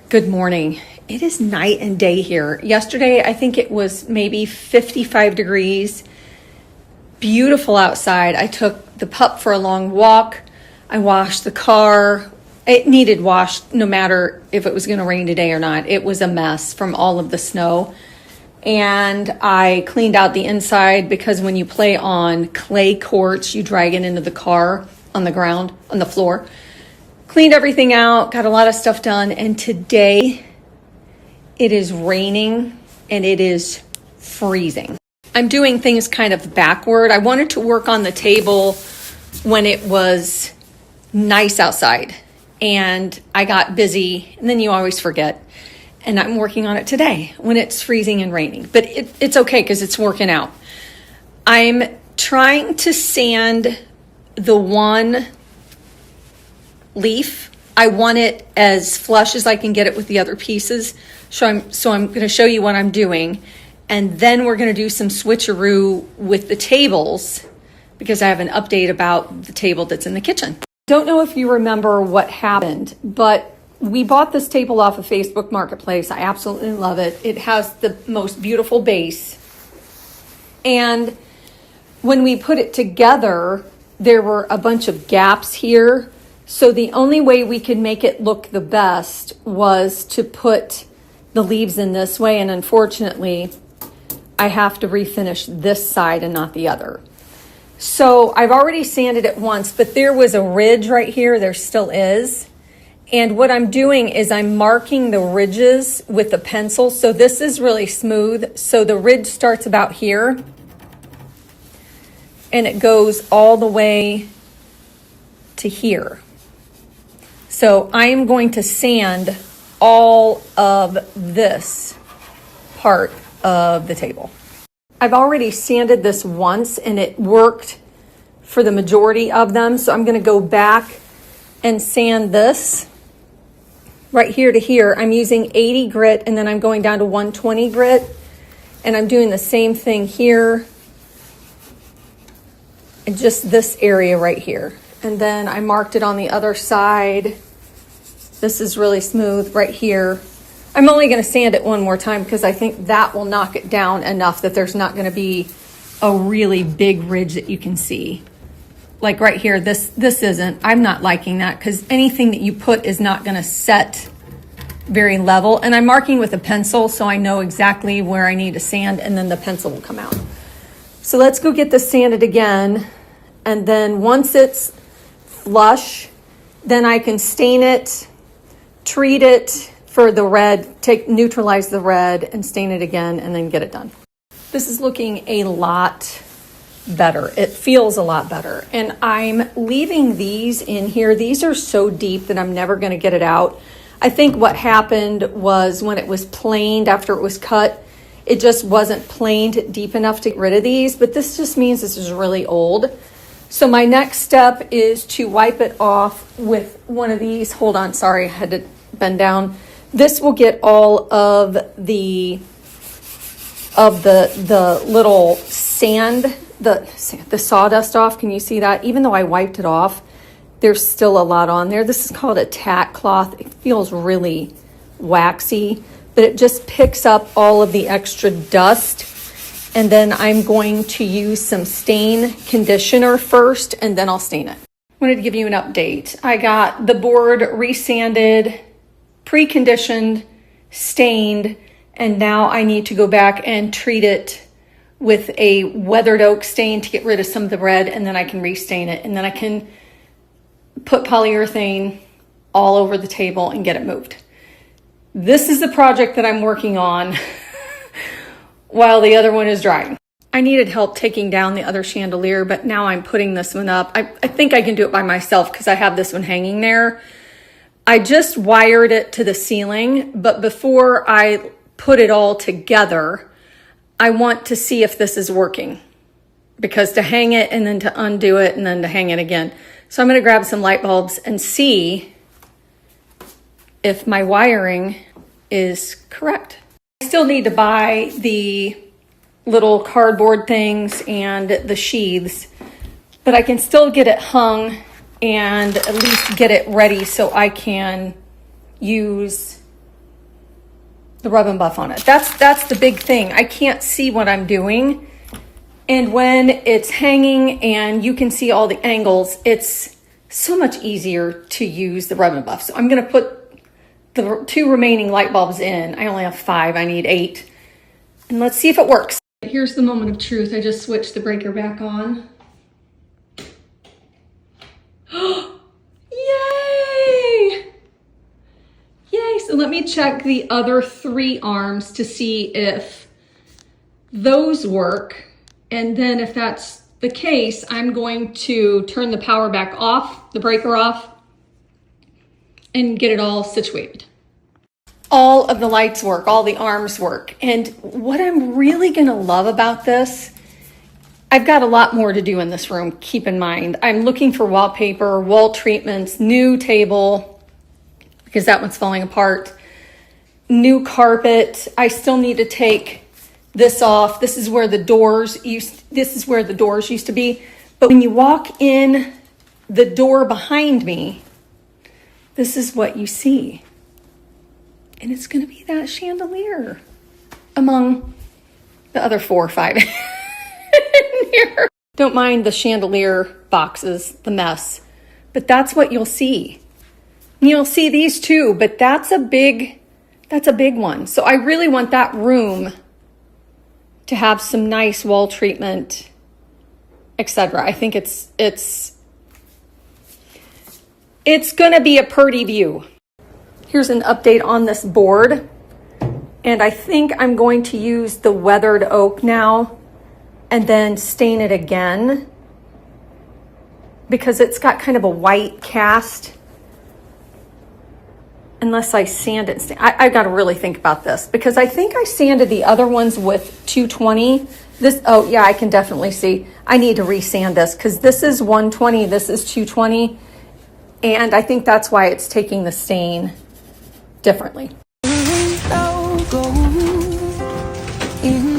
Good morning. It is night and day here. Yesterday, I think it was maybe 55 degrees. Beautiful outside. I took the pup for a long walk. I washed the car. It needed washed no matter if it was going to rain today or not. It was a mess from all of the snow. And I cleaned out the inside because when you play on clay courts, you drag it into the car on the ground, on the floor. Cleaned everything out, got a lot of stuff done, and today it is raining and it is freezing. I'm doing things kind of backward. I wanted to work on the table when it was nice outside, and I got busy, and then you always forget. And I'm working on it today when it's freezing and raining, but it's okay because it's working out. I'm trying to sand the one leaf. I want it as flush as I can get it with the other pieces. So I'm going to show you what I'm doing. And then we're going to do some switcheroo with the tables because I have an update about the table that's in the kitchen. Don't know if you remember what happened, but we bought this table off of Facebook Marketplace. I absolutely love it. It has the most beautiful base. And when we put it together, there were a bunch of gaps here. So the only way we could make it look the best was to put the leaves in this way. And unfortunately, I have to refinish this side and not the other. So I've already sanded it once, but there was a ridge right here. There still is. And what I'm doing is I'm marking the ridges with a pencil. So this is really smooth. So the ridge starts about here and it goes all the way to here. So I am going to sand all of this part of the table. I've already sanded this once and it worked for the majority of them. So I'm going to go back and sand this right here to here. I'm using 80 grit and then I'm going down to 120 grit. And I'm doing the same thing here. And just this area right here. And then I marked it on the other side. This is really smooth right here. I'm only going to sand it one more time because I think that will knock it down enough that there's not going to be a really big ridge that you can see. Like right here, this isn't. I'm not liking that because anything that you put is not going to set very level. And I'm marking with a pencil so I know exactly where I need to sand and then the pencil will come out. So let's go get this sanded again. And then once it's flush, then I can stain it, treat it for the red, neutralize the red and stain it again and then get it done. This is looking a lot better. It feels a lot better. And I'm leaving these in here. These are so deep that I'm never going to get it out. I think what happened was when it was planed after it was cut, it just wasn't planed deep enough to get rid of these, but this just means this is really old. So my next step is to wipe it off with one of these. Hold on, sorry, I had to bend down. This will get all of the little sand, the sawdust off. Can you see that? Even though I wiped it off, there's still a lot on there. This is called a tack cloth. It feels really waxy, but it just picks up all of the extra dust. And then I'm going to use some stain conditioner first, and then I'll stain it. I wanted to give you an update. I got the board resanded, pre-conditioned, stained, and now I need to go back and treat it with a weathered oak stain to get rid of some of the red, and then I can restain it. And then I can put polyurethane all over the table and get it moved. This is the project that I'm working on while the other one is drying. I needed help taking down the other chandelier, but now I'm putting this one up. I think I can do it by myself because I have this one hanging there. I just wired it to the ceiling, but before I put it all together, I want to see if this is working, because to hang it and then to undo it and then to hang it again. So I'm going to grab some light bulbs and see if my wiring is correct. I still need to buy the little cardboard things and the sheaths, but I can still get it hung and at least get it ready so I can use the rub and buff on it. That's the big thing. I can't see what I'm doing. And when it's hanging and you can see all the angles, it's so much easier to use the rub and buff. So I'm gonna put the 2 remaining light bulbs in. I only have 5, I need 8. And let's see if it works. Here's the moment of truth. I just switched the breaker back on. Yay! Yay, so let me check the other 3 arms to see if those work. And then if that's the case, I'm going to turn the power back off, the breaker off, and get it all situated. All of the lights work, all the arms work. And what I'm really gonna love about this, I've got a lot more to do in this room, keep in mind. I'm looking for wallpaper, wall treatments, new table, because that one's falling apart, new carpet. I still need to take this off. This is where the doors used to be. But when you walk in the door behind me, this is what you see. And it's gonna be that chandelier among the other 4 or 5 in here. Don't mind the chandelier boxes, the mess, but that's what you'll see. You'll see these too, but that's a big one. So I really want that room to have some nice wall treatment, etc. I think it's gonna be a pretty view. Here's an update on this board. And I think I'm going to use the weathered oak now and then stain it again because it's got kind of a white cast. Unless I sand it. I got to really think about this because I think I sanded the other ones with 220. Oh yeah, I can definitely see. I need to resand this because this is 120, this is 220. And I think that's why it's taking the stain differently. In